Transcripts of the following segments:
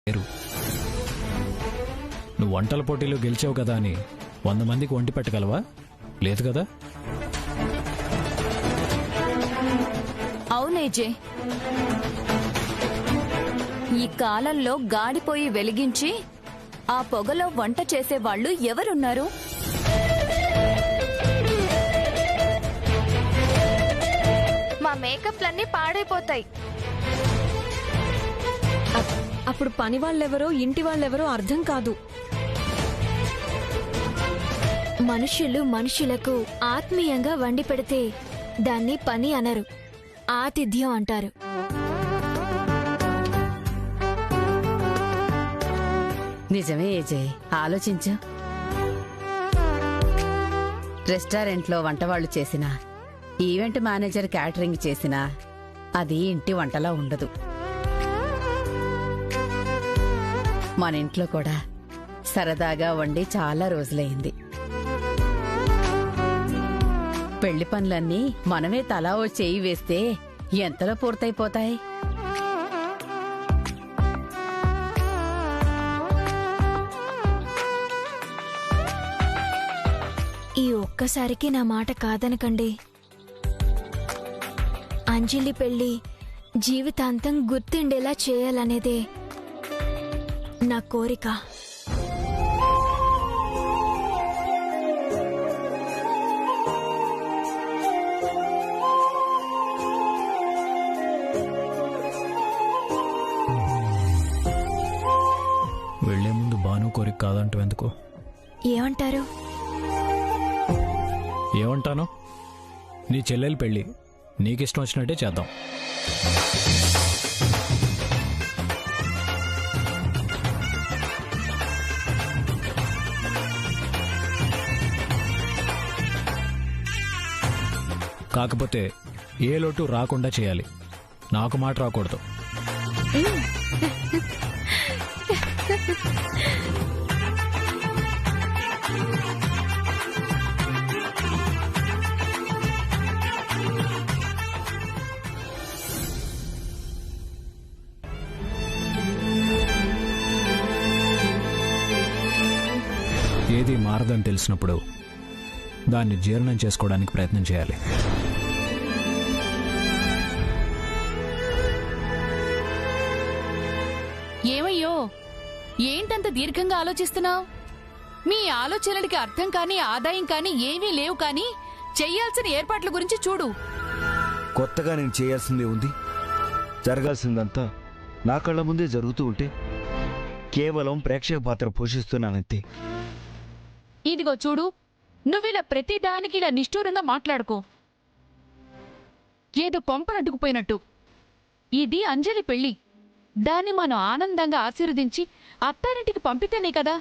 లేరు. నువ్వు వంటల పోటీలో గెలిచావు కదా అని 100 మందికి వండి పెట్టగలవా? లేదు కదా. అవునేజే, ఈ కాలంలో గాడిపోయి వెలిగించి ఆ పొగలో వంట చేసేవాళ్లు ఎవరున్నారు? మా మేకప్లన్నీ పాడైపోతాయి. అప్పుడు పని వాళ్ళెవరో ఇంటి వాళ్ళెవరో అర్థం కాదు. మనుషులు మనుషులకు ఆత్మీయంగా వండి పెడితే దాన్ని పని అనరు, ఆతిథ్యం అంటారు. నిజమే ఏజయ్, ఆలోచించు. రెస్టారెంట్లో వంటవాళ్లు చేసినా, ఈవెంట్ మేనేజర్ క్యాటరింగ్ చేసినా అది ఇంటి వంటలా ఉండదు. మన ఇంట్లో కూడా సరదాగా వండి చాలా రోజులైంది. పెళ్లి పనులన్నీ మనమే తలా ఓ చేయి వేస్తే ఎంతలో పూర్తయిపోతాయి. ఈ ఒక్కసారికి నా మాట కాదనకండి. అంజలి పెళ్లి జీవితాంతం గుర్తుండేలా చేయాలనేదే నా కోరిక. వెళ్లే ముందు భాను కోరిక కాదంటూ ఎందుకు? ఏమంటారు? ఏమంటాను? నీ చెల్లెలు పెళ్లి నీకిష్టం వచ్చినట్టే చేద్దాం. కాకపోతే ఏ లోటు రాకుండా చేయాలి. నాకు మాట రాకూడదు. ఏది మారదని తెలిసినప్పుడు దాన్ని జీర్ణం చేసుకోవడానికి ప్రయత్నం చేయాలి. ఏమయ్యో, ఏంటంత దీర్ఘంగా ఆలోచిస్తున్నావు? మీ ఆలోచనలకి అర్థం కాని ఆదాయం కాని ఏమీ లేవు, కానీ చెయ్యాల్సిన ఏర్పాట్ల గురించి చూడు. కొత్తగా నేను చేయాల్సిందే ఉంది. జరగాల్సిందంతా నా కళ్ళ ముందే జరుగుతూ ఉంటే కేవలం ప్రేక్షక పాత్ర పోషిస్తున్నానంతే. ఇదిగో చూడు, నువ్విలా ప్రతి దానికి ఇలా నిష్ఠూరంగా మాట్లాడుకో, ఏదో కొంపనట్టుకుపోయినట్టు. ఇది అంజలి పెళ్లి. దాన్ని మనం ఆనందంగా ఆశీర్వదించి అత్తారింటికి పంపితేనే కదా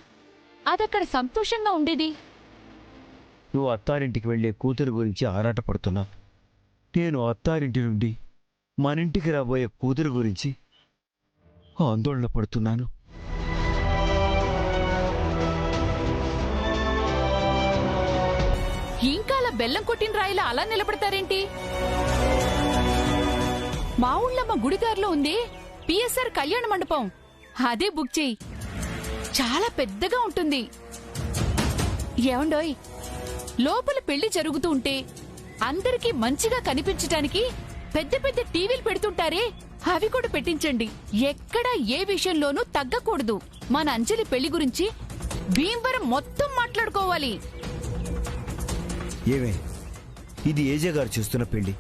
అదక్కడ సంతోషంగా ఉండేది. నువ్వు అత్తారింటికి వెళ్లే కూతురు గురించి ఆరాటపడుతున్నావు. నేను అత్తారింటి నుండి మనింటికి రాబోయే కూతురు గురించి ఆందోళన పడుతున్నాను. ఇంకా అలా బెల్లం కొట్టిన రాయిలా అలా నిలబడతారేంటి? మా ఊళ్ళమ్మ గుడిగారిలో ఉంది పిఎస్ఆర్ కళ్యాణ మండపం. అదే బుక్ చేయి, చాలా పెద్దగా ఉంటుంది. ఏమండోయ్, లోపల పెళ్లి జరుగుతూ ఉంటే అందరికీ మంచిగా కనిపించటానికి పెద్ద పెద్ద టీవీలు పెడుతుంటారే, అవి కూడా పెట్టించండి. ఎక్కడా ఏ విషయంలోనూ తగ్గకూడదు. మన అంజలి పెళ్లి గురించి భీమవరం మొత్తం మాట్లాడుకోవాలి. ఏమే, ఇది ఏజే గారు చేస్తున్న పెళ్లి.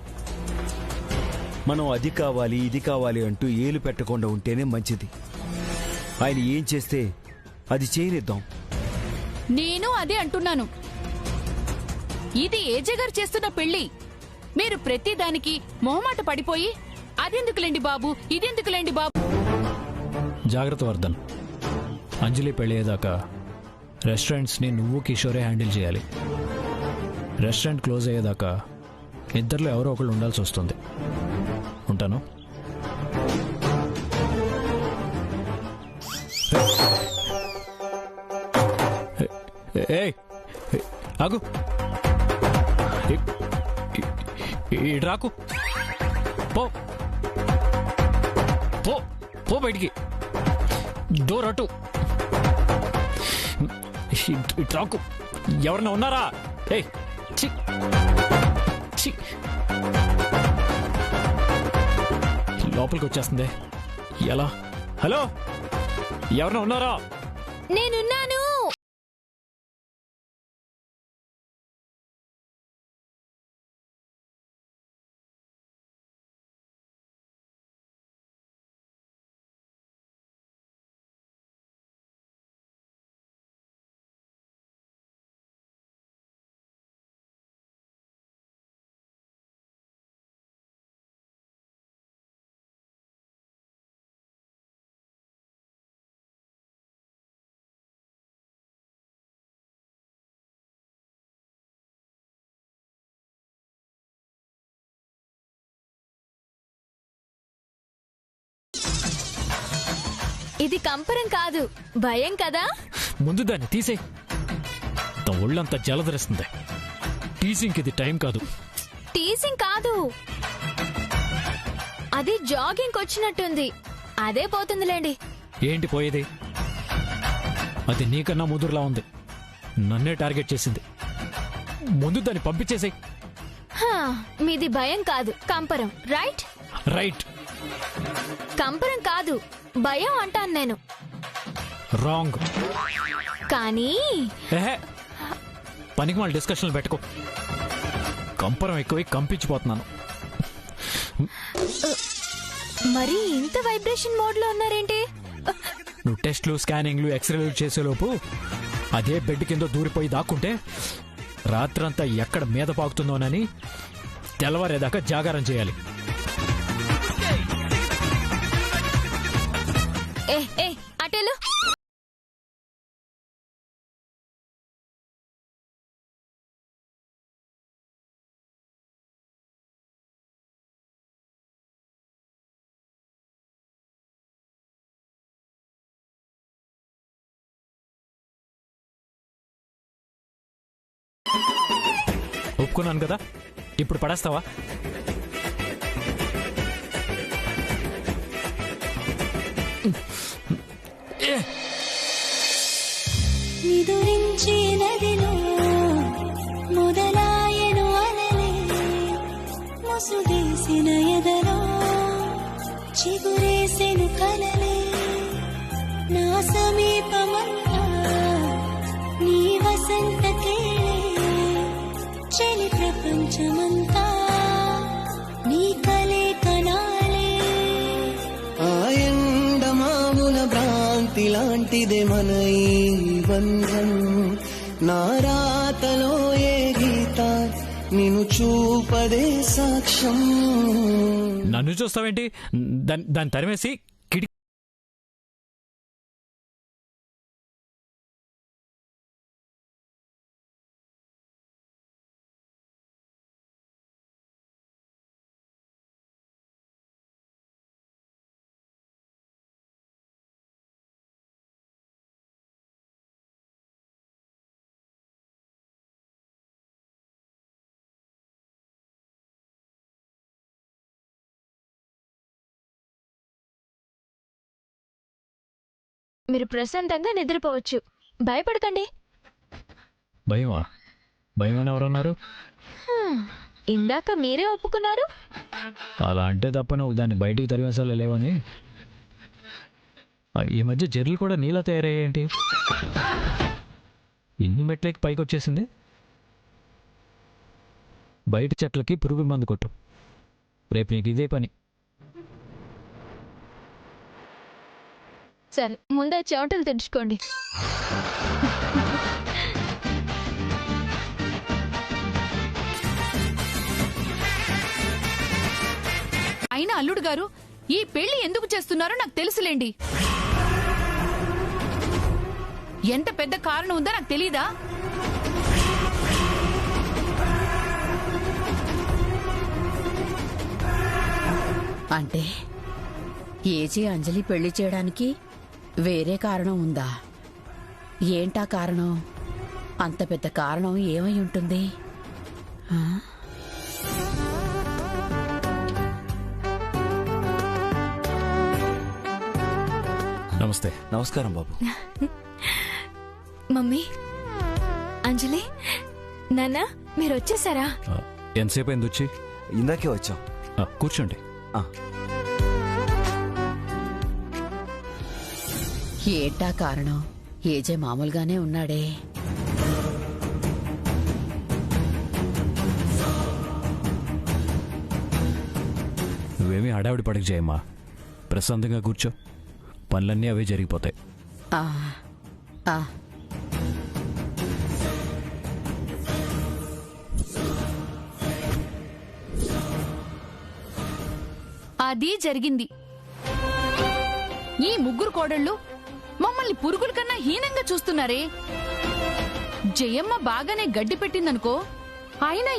మనం అది కావాలి ఇది కావాలి అంటూ ఏలు పెట్టకుండా ఉంటేనే మంచిది. ఆయన ఏం చేస్తే అది చేయనిద్దాం. నేను అదే అంటున్నాను. ఇది ఏజే గారు చేస్తున్న పెళ్లి. మీరు ప్రతి దానికి మొహమాట పడిపోయి అదెందుకులేండి బాబు, ఇదెందుకులేండి బాబు. జాగ్రత్త వర్ధన్. అంజలి పెళ్ళయ్యేదాకా రెస్టారెంట్స్ని నువ్వు కిషోరే హ్యాండిల్ చేయాలి. రెస్టారెంట్ క్లోజ్ అయ్యేదాకా ఇద్దరిలో ఎవరో ఒకళ్ళు ఉండాల్సి వస్తుంది. ఉంటాను. ఏయ్ ఆగు, ఇటు రాకు. పో పో పో బయటికి. డోర్ అటు ఇటు రాకు. ఎవరన్నా ఉన్నారా? ఏయ్ చి చి లోపలికి వచ్చేస్తుంది. ఎలా? హలో, ఎవరన్నా ఉన్నారా? నేనున్నాను. ఇది కంపరం కాదు, భయం కదా. ముందు దాన్ని తీసేయ్. ఒళ్ళంతా జలధరిస్తుంది. టీసింగ్కి ఇది టైం కాదు. టీసింగ్ కాదు, అది జాగింగ్ వచ్చినట్టుంది. అదే పోతుందిలేండి. ఏంటి పోయేది? అది నీకన్నా ముదురులా ఉంది. నన్నే టార్గెట్ చేసింది. ముందు దాన్ని పంపించేసేయ్. హా, మీది భయం కాదు, కంపరం. Right right. కంపరం కాదు, భయం అంటాను నేను. రాంగ్. కానీ ఏహే, పనికి వాళ్ళ డిస్కషన్లు పెట్టుకో. కంపరం ఎక్కువై కంపించిపోతున్నాను. మరి ఇంత వైబ్రేషన్ మోడ్ లో ఉన్నారేంటి? నువ్వు టెస్ట్లు, స్కానింగ్లు, ఎక్స్రేలు చేసేలోపు అదే బెడ్ కింద దూరిపోయి దాక్కుంటే రాత్రంతా ఎక్కడ మీద పాకుతుందోనని తెల్లవారేదాకా జాగారం చేయాలి. ఏ ఏ అటెలు. ఒప్పుకున్నాను కదా, ఇప్పుడు పడేస్తావా? నిదురించి నదిలో మొదలాయను అలలే, ముసుగేసిన ఎదలో చిగురేసెను కలలే. నా సమీపమంతా నీ వసంత కేళే, చలి ప్రపంచమంతా నీ కలే కనాలే. ఎండమాముల భ్రాంతి లాంటిదే మన ఈ బంధం. నా రాతలో ఏ గీత నిన్ను చూపదే సాక్ష్యం. నన్ను చూస్తావేంటి? దాన్ని తరిమేసి కిటి. మీరు ప్రశాంతంగా నిద్రపోవచ్చు, భయపడకండి. భయమా? భయం అని ఎవరన్నారు? ఇందాక మీరే ఒప్పుకున్నారు. అలా అంటే తప్ప నువ్వు దాన్ని బయటికి తరివేసాలో లేవని. ఈ మధ్య జర్లు కూడా నీలా తయారయ్యేంటి? ఎన్ని మెట్లకి పైకి వచ్చేసింది? బయట చెట్లకి పురుగు మందు కొట్టు. రేపు నీకు ఇదే పని. సరే, ముందే చెమటలు తెచ్చుకోండి. అయినా అల్లుడు గారు, ఈ పెళ్లి ఎందుకు చేస్తున్నారో నాకు తెలుసులేండి. ఎంత పెద్ద కారణం ఉందో నాకు తెలీదా? అంటే ఏజీ అంజలి పెళ్లి చేయడానికి వేరే కారణం ఉందా? ఏంటా కారణం? అంత పెద్ద కారణం ఏమై ఉంటుంది? నమస్తే. నమస్కారం బాబు. మమ్మీ, అంజలి, నాన్న, మీరు వచ్చేసారా? ఎంతసేపు అయింది వచ్చి? ఇందాకే వచ్చాం. కూర్చోండి. ఏంటా కారణం? ఏజే మామూలుగానే ఉన్నాడే. నువ్వేమీ హడావిడి పడక చేయమ్మా. ప్రశాంతంగా కూర్చో. పనులన్నీ అవే జరిగిపోతాయి. ఆ, ఆ. అది జరిగింది. ఈ ముగ్గురు కోడళ్ళు మమ్మల్ని పురుగుల కన్నా హీనంగా చూస్తున్నారే. జయమ్మ బాగానే గడ్డి పెట్టిందనుకో, అయినా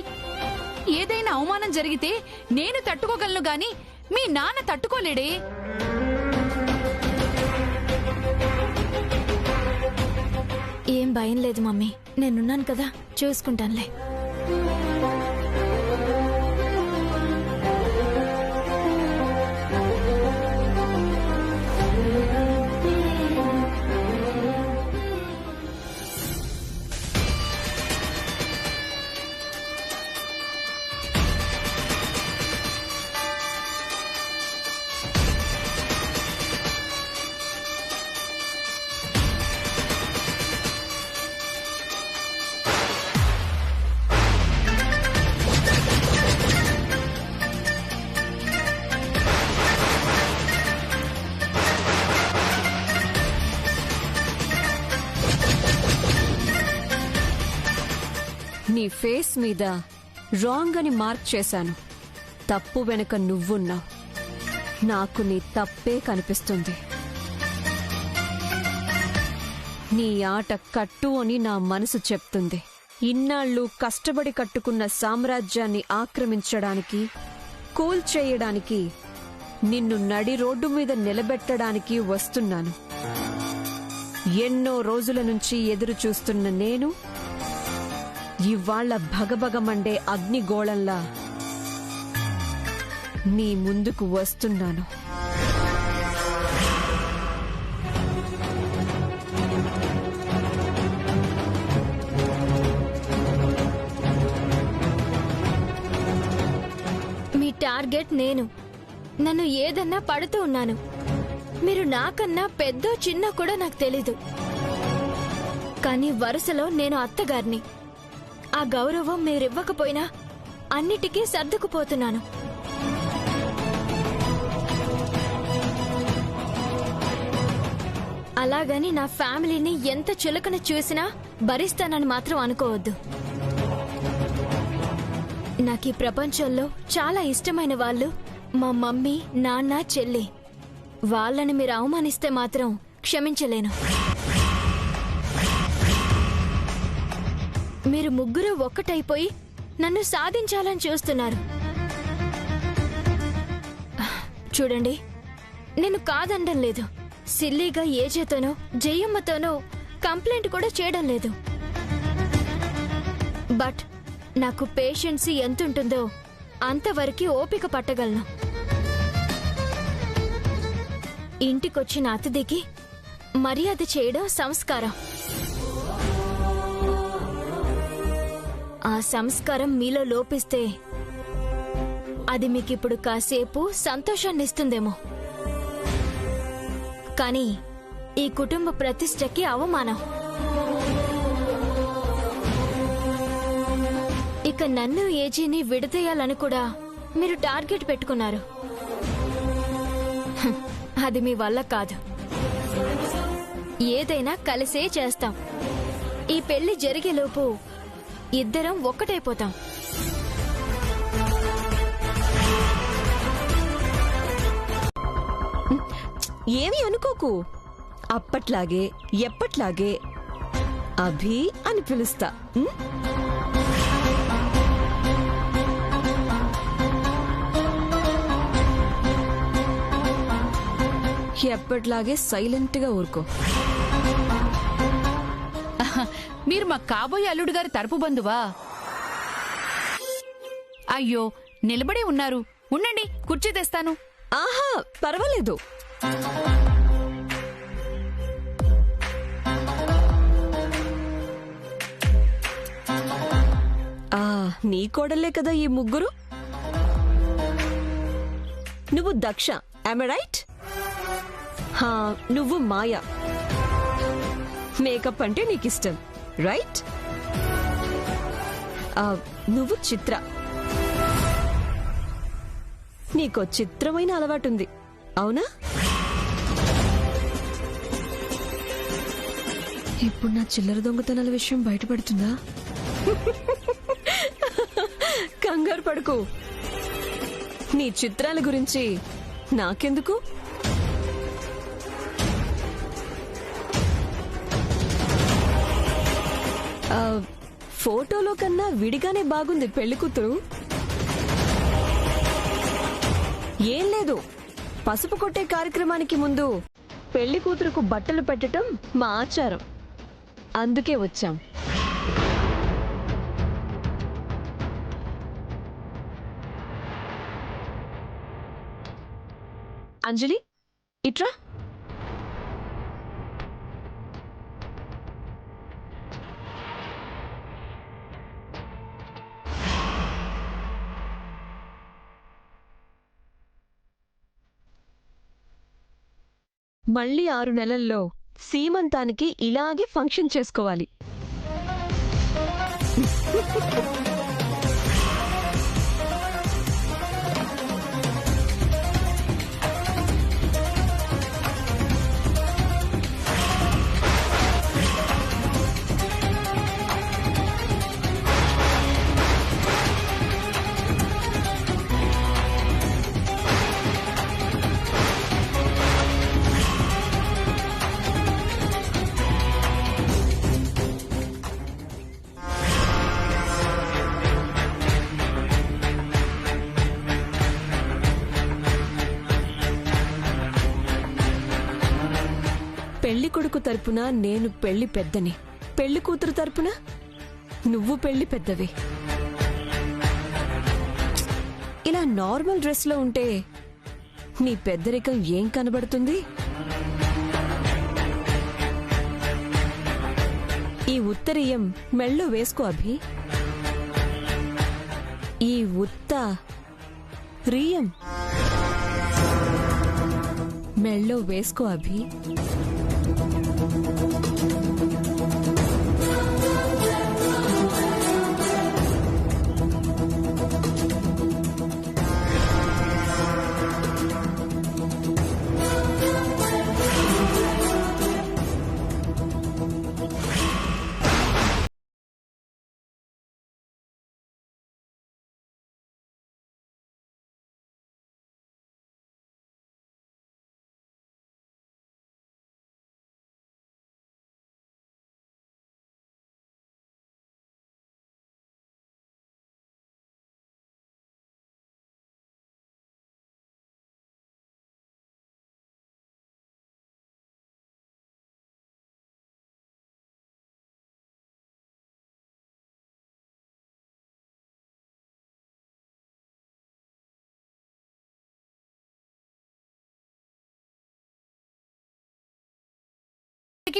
ఏదైనా అవమానం జరిగితే నేను తట్టుకోగలను గాని మీ నాన్న తట్టుకోలేడే. ఏం భయం లేదు మమ్మీ, నేనున్నాను కదా, చూసుకుంటానులే. నీ ఫేస్ మీద రాంగ్ అని మార్క్ చేశాను. తప్పు వెనుక నువ్వున్నావు. నాకు నీ తప్పే కనిపిస్తుంది. నీ ఆట కట్టు అని నా మనసు చెప్తుంది. ఇన్నాళ్ళు కష్టపడి కట్టుకున్న సామ్రాజ్యాన్ని ఆక్రమించడానికి, కూల్చేయడానికి, నిన్ను నడి రోడ్డు మీద నిలబెట్టడానికి వస్తున్నాను. ఎన్నో రోజుల నుంచి ఎదురు చూస్తున్న నేను ఇవాళ్ల భగభగమండే అగ్నిగోళంలా నీ ముందుకు వస్తున్నాను. మీ టార్గెట్ నేను. నన్ను ఏదన్నా పడుతూ ఉన్నాను. మీరు నాకన్నా పెద్దో చిన్న కూడా నాకు తెలీదు. కానీ వరుసలో నేను అత్తగారిని. ఆ గౌరవం మీరివ్వకపోయినా అన్నిటికీ సర్దుకుపోతున్నాను. అలాగని నా ఫ్యామిలీని ఎంత చులకన చూసినా భరిస్తానని మాత్రం అనుకోవద్దు. నాకు ఈ ప్రపంచంలో చాలా ఇష్టమైన వాళ్ళు మా మమ్మీ, నాన్న, చెల్లి. వాళ్ళని మీరు అవమానిస్తే మాత్రం క్షమించలేను. మీరు ముగ్గురు ఒక్కటైపోయి నన్ను సాధించాలని చూస్తున్నారు. చూడండి, నేను కాదనడం లేదు. సిల్లీగా ఏజేతోనో జయమ్మతోనో కంప్లైంట్ కూడా చేయడం లేదు. బట్ నాకు పేషెన్సీ ఎంతుంటుందో అంతవరకు ఓపిక పట్టగలను. ఇంటికొచ్చిన అతిథికి మర్యాద చేయడం సంస్కారం. ఆ సంస్కారం మీలో లోపిస్తే అది మీకిప్పుడు కాసేపు సంతోషాన్ని ఇస్తుందేమో, కానీ ఈ కుటుంబ ప్రతిష్టకి అవమానం. ఇక నన్ను ఏజీని విడదీయాలని కూడా మీరు టార్గెట్ పెట్టుకున్నారు. అది మీ వల్ల కాదు. ఏదైనా కలిసే చేస్తాం. ఈ పెళ్లి జరిగేలోపు ఇద్దరం ఒక్కటైపోతాం. ఏమీ అనుకోకు. అప్పట్లాగే ఎప్పట్లాగే అభి అని పిలుస్తా. ఎప్పట్లాగే సైలెంట్ గా ఊరుకో. మీరు మా కాబోయే అల్లుడు గారి తరపు బంధువా? అయ్యో, నిలబడే ఉన్నారు. ఉండండి, కుర్చీ తెస్తాను. ఆహా, పర్వాలేదు. నీ కోడలే కదా ఈ ముగ్గురు. నువ్వు దక్ష, am I right? హా, నువ్వు మాయా. మేకప్ అంటే నీకిష్టం, రైట్? నువ్వు చిత్ర. నీకో చిత్రమైన అలవాటుంది, అవునా? ఇప్పుడు నా చిల్లర దొంగతనాల విషయం బయటపడుతుందా? కంగారు పడుకో, నీ చిత్రాల గురించి నాకెందుకు? ఫోటోలో కన్నా విడిగానే బాగుంది పెళ్లి కూతురు. ఏం లేదు, పసుపు కొట్టే కార్యక్రమానికి ముందు పెళ్లి కూతురుకు బట్టలు పెట్టడం మా ఆచారం, అందుకే వచ్చాం. అంజలి, ఇట్రా. మళ్ళీ 6 నెలల్లో సీమంతానికి ఇలాగే ఫంక్షన్ చేసుకోవాలి. పెళ్లి కొడుకు తరపున నేను పెళ్లి పెద్దని, పెళ్లి కూతురు తరపున నువ్వు పెళ్లి పెద్దవి. ఇలా నార్మల్ డ్రెస్ లో ఉంటే నీ పెద్దరికం ఏం కనబడుతుంది? ఈ ఉత్తరీయం మెళ్ళో వేసుకో అభి. ఈ రియం మెళ్ళో వేసుకో అభి.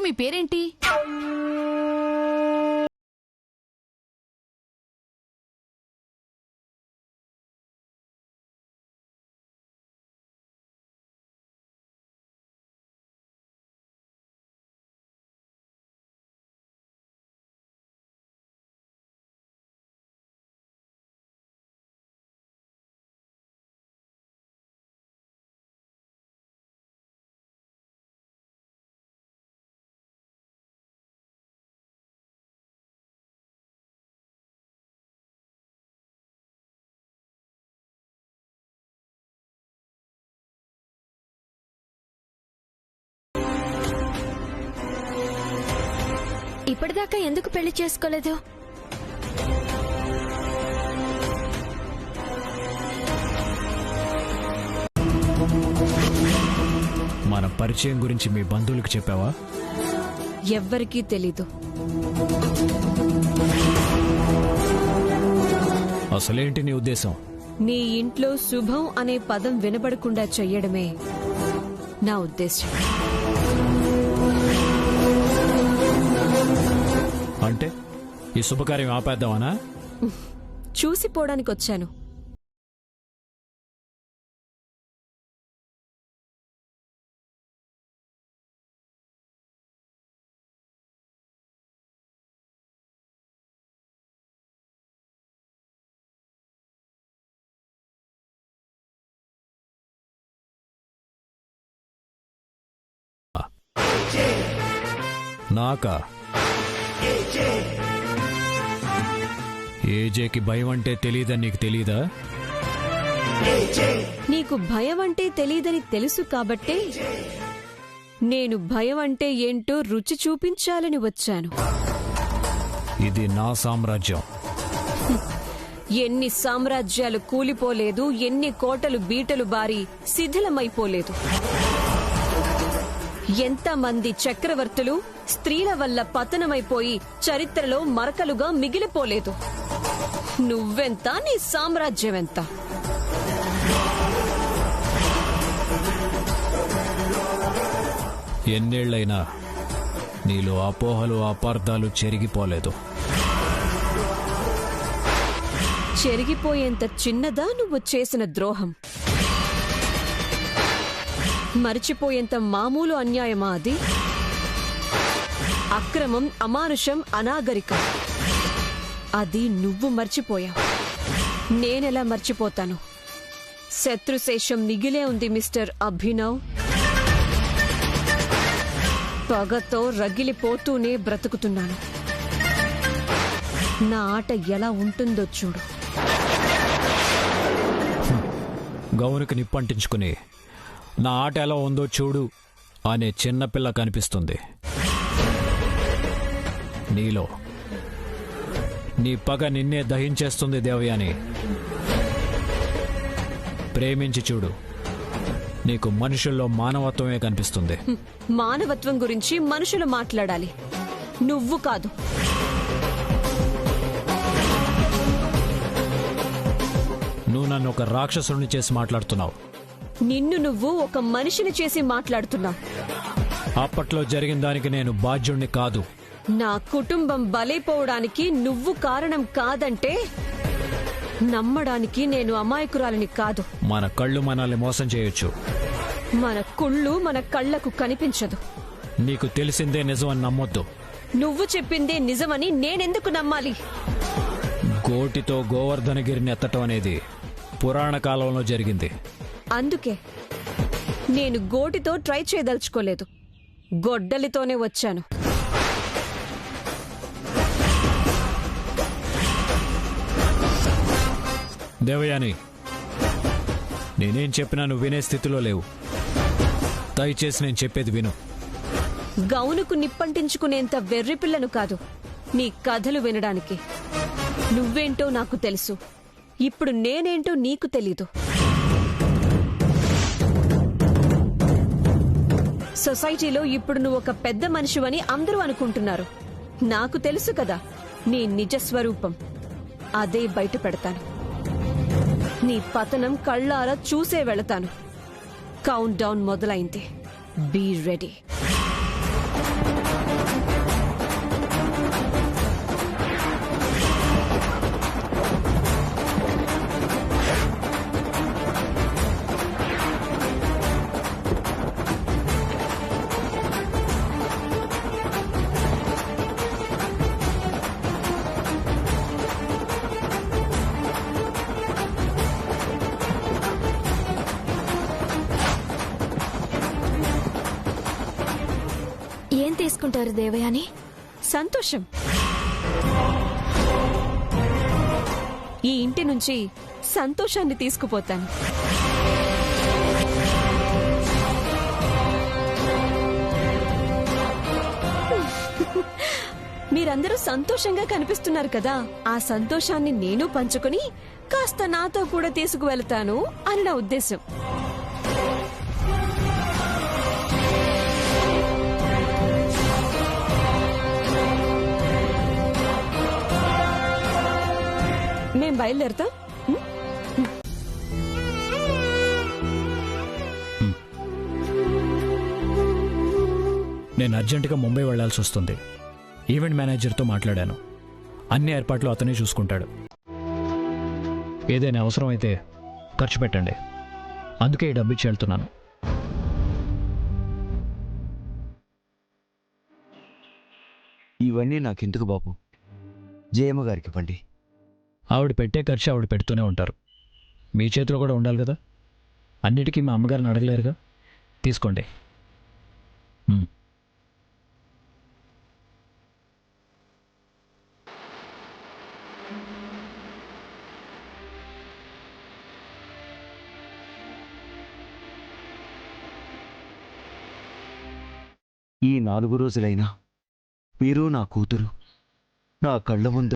మీ పేరేంటి? ఇప్పటిదాకా ఎందుకు పెళ్లి చేసుకోలేదు? మన పరిచయం గురించి మీ బంధువులకు చెప్పావా? ఎవ్వరికీ తెలీదు. అసలేంటి నీ ఉద్దేశం? నీ ఇంట్లో శుభం అనే పదం వినబడకుండా చెయ్యడమే నా ఉద్దేశం. అంటే ఈ శుభకార్యం ఆపేద్దామనా? చూసిపోవడానికొచ్చాను. నాకా? ఏజేకి భయం అంటే తెలీదని నీకు తెలీదా? నీకు భయం అంటే తెలీదని తెలుసు కాబట్టే నేను భయం అంటే ఏంటో రుచి చూపించాలని వచ్చాను. ఇది నా సామ్రాజ్యం. ఎన్ని సామ్రాజ్యాలు కూలిపోలేదు, ఎన్ని కోటలు బీటలు బారి శిథిలమైపోలేదు. ఎంతమంది చక్రవర్తులు స్త్రీల వల్ల పతనమైపోయి చరిత్రలో మరకలుగా మిగిలిపోలేదు. నువ్వెంత, నీ సామ్రాజ్యమెంత? ఎన్నేళ్లైనా నీలో అపోహలు అపార్థాలు చెరిగిపోలేదు. చెరిగిపోయేంత చిన్నదా నువ్వు చేసిన ద్రోహం? మరిచిపోయేంత మామూలు అన్యాయమా అది? అక్రమం, అమానుషం, అనాగరికం అది నువ్వు మర్చిపోయావు. నేనెలా మర్చిపోతాను? శత్రుశేషం మిగిలే ఉంది మిస్టర్ అభినవ్. పగతో రగిలిపోతూనే బ్రతుకుతున్నాను. నా ఆట ఎలా ఉంటుందో చూడు. గౌనుకి నిప్పంటించుకుని నా ఆట ఎలా ఉందో చూడు అనే చిన్నపిల్ల కనిపిస్తుంది నీలో. నీ పగ నిన్నే దహించేస్తుంది దేవయాని. ప్రేమించి చూడు, నీకు మనుషుల్లో మానవత్వమే కనిపిస్తుంది. మానవత్వం గురించి మనుషులు మాట్లాడాలి, నువ్వు కాదు. నువ్వు నన్ను ఒక రాక్షసుని చేసి మాట్లాడుతున్నావు. నిన్ను నువ్వు ఒక మనిషిని చేసి మాట్లాడుతున్నావు. అప్పట్లో జరిగిన దానికి నేను బాధ్యుణ్ణి కాదు. నా కుటుంబం బలైపోవడానికి నువ్వు కారణం కాదంటే నమ్మడానికి నేను అమాయకురాలిని కాదు. మన కళ్ళు మనల్ని మోసం చేయొచ్చు. మన కుళ్ళు మన కళ్లకు కనిపించదు. నీకు తెలిసిందే నిజమని నమ్మొద్దు. నువ్వు చెప్పిందే నిజమని నేనెందుకు నమ్మాలి? గోటితో గోవర్ధనగిరిని ఎత్తటం అనేది పురాణ కాలంలో జరిగింది. అందుకే నేను గోటితో ట్రై చేయదలుచుకోలేదు, గొడ్డలితోనే వచ్చాను. దేవయాని, నేనేం చెప్పినా నువ్వు వినే స్థితిలో లేవు. దయచేసి నేను చెప్పేది విను. గౌనుకు నిప్పంటించుకునేంత వెర్రిపిల్లను కాదు నీ కథలు వినడానికి. నువ్వేంటో నాకు తెలుసు, ఇప్పుడు నేనేంటో నీకు తెలీదు. సొసైటీలో ఇప్పుడు నువ్వు ఒక పెద్ద మనిషివని అందరూ అనుకుంటున్నారు. నాకు తెలుసు కదా నీ నిజస్వరూపం. అదే బయట పెడతాను. నీ పతనం కళ్ళారా చూసే వెళతాను. కౌంట్ డౌన్ మొదలైంది. Be ready. ఏం తీసుకుంటారు దేవయాని? సంతోషం. ఈ ఇంటి నుంచి సంతోషాన్ని తీసుకుపోతాను. మీరందరూ సంతోషంగా కనిపిస్తున్నారు కదా, ఆ సంతోషాన్ని నేను పంచుకుని కాస్త నాతో కూడా తీసుకువెళ్తాను అని నా ఉద్దేశం. మేం బయలుదేరుతాం. నేను అర్జెంటుగా ముంబై వెళ్లాల్సి వస్తుంది. ఈవెంట్ మేనేజర్తో మాట్లాడాను. అన్ని ఏర్పాట్లు అతనే చూసుకుంటాడు. ఏదైనా అవసరమైతే ఖర్చు పెట్టండి. అందుకే ఈ డబ్బు ఇచ్చి వెళ్తున్నాను. ఇవన్నీ నాకెందుకు బాబు, జయమ్మ గారికి ఇవ్వండి. ఆవిడ పెట్టే ఖర్చు ఆవిడ పెడుతూనే ఉంటారు. మీ చేతిలో కూడా ఉండాలి కదా. అన్నిటికీ మా అమ్మగారిని అడగలేరుగా. తీసుకోండి. ఈ 4 రోజులైనా మీరు నా కూతురు నా కళ్ళ ముందు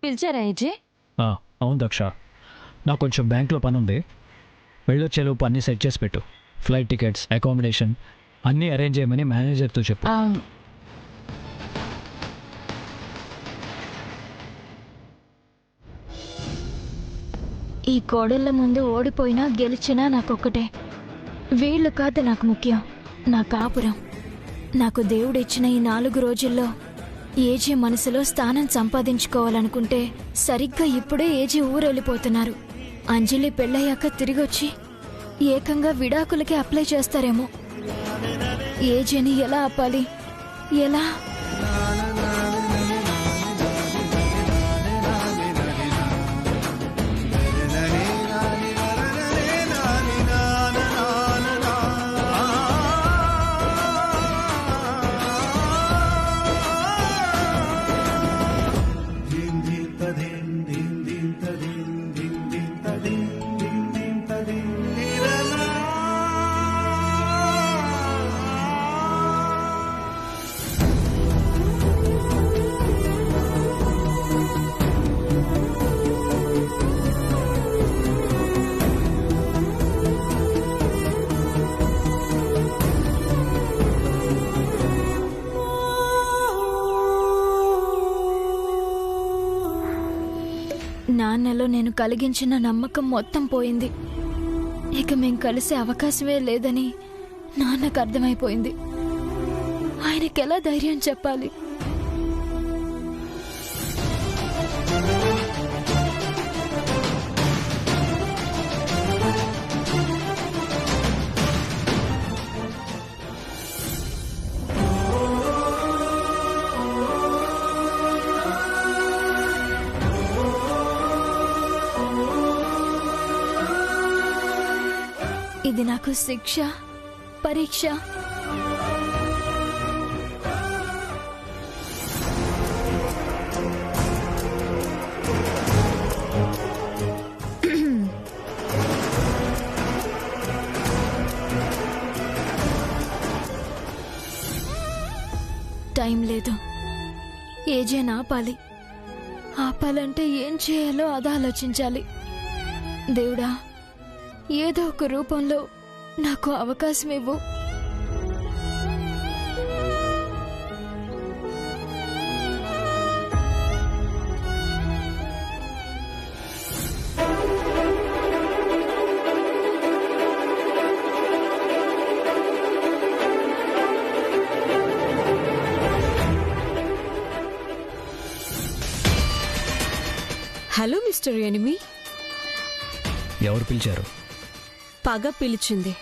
పిలిచారా ఏజే? అవును దక్ష, నాకు కొంచెం బ్యాంక్లో పని ఉంది. వెళ్ళొచ్చేలోపు అన్నీ సెట్ చేసి పెట్టు. ఫ్లైట్ టికెట్స్, అకామిడేషన్ అన్నీ అరేంజ్ చేయమని మేనేజర్తో చెప్పు. ఈ కోడళ్ళ ముందు ఓడిపోయినా గెలిచినా నాకొక్కటే. వీళ్ళు కాదు నాకు ముఖ్యం, నా కాపురం. నాకు దేవుడిచ్చిన ఈ 4 రోజుల్లో ఏజీ మనసులో స్థానం సంపాదించుకోవాలనుకుంటే సరిగ్గా ఇప్పుడే ఏజీ ఊరెళ్ళిపోతున్నారు. అంజలి పెళ్ళయ్యాక తిరిగొచ్చి ఏకంగా విడాకులకి అప్లై చేస్తారేమో. ఏజీని ఎలా ఆపాలి, ఎలా? నాన్నలో నేను కలిగించిన నమ్మకం మొత్తం పోయింది. ఇక మేం కలిసే అవకాశమే లేదని నాన్నకు అర్థమైపోయింది. ఆయనకెలా ధైర్యం చెప్పాలి? ఇది నాకు శిక్ష, పరీక్ష. టైం లేదు. ఏజే ఆపాలి. ఆపాలంటే ఏం చేయాలో అది ఆలోచించాలి. దేవుడా, ఏదో ఒక రూపంలో నాకు అవకాశం ఇవ్వు. Hello mister enemy. ఎవరు పిలిచారు? పగ పిలిచింది.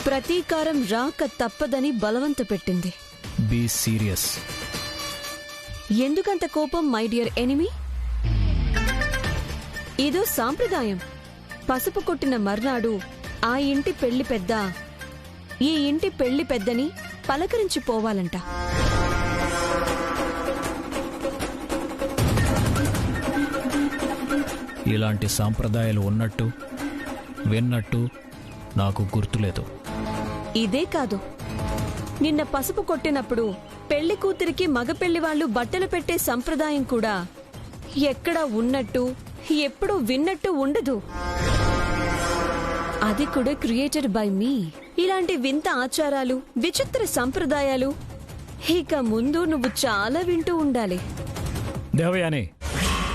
ప్రతీకారం రాక తప్పదని బలవంత పెట్టింది. Be serious. ఎందుకంత కోపం మై డియర్ ఎనిమి? ఇదో సాంప్రదాయం. పసుపు కొట్టిన మర్నాడు ఆ ఇంటి పెళ్లి పెద్ద ఈ ఇంటి పెళ్లి పెద్దని పలకరించిపోవాలంట. ఇలాంటి సాంప్రదాయాలు ఉన్నట్టు విన్నట్టు నాకు గుర్తులేదు. ఇదే కాదు, నిన్న పసుపు కొట్టినప్పుడు పెళ్లి కూతురికి మగ పెళ్లి వాళ్ళు బట్టలు పెట్టే సంప్రదాయం కూడా ఎక్కడా ఉన్నట్టు ఎప్పుడూ విన్నట్టు ఉండదు. అది కూడా క్రియేటెడ్ బై మీ. ఇలాంటి వింత ఆచారాలు, విచిత్ర సంప్రదాయాలు ఇక ముందు నువ్వు చాలా వింటూ ఉండాలి. దేవయాని,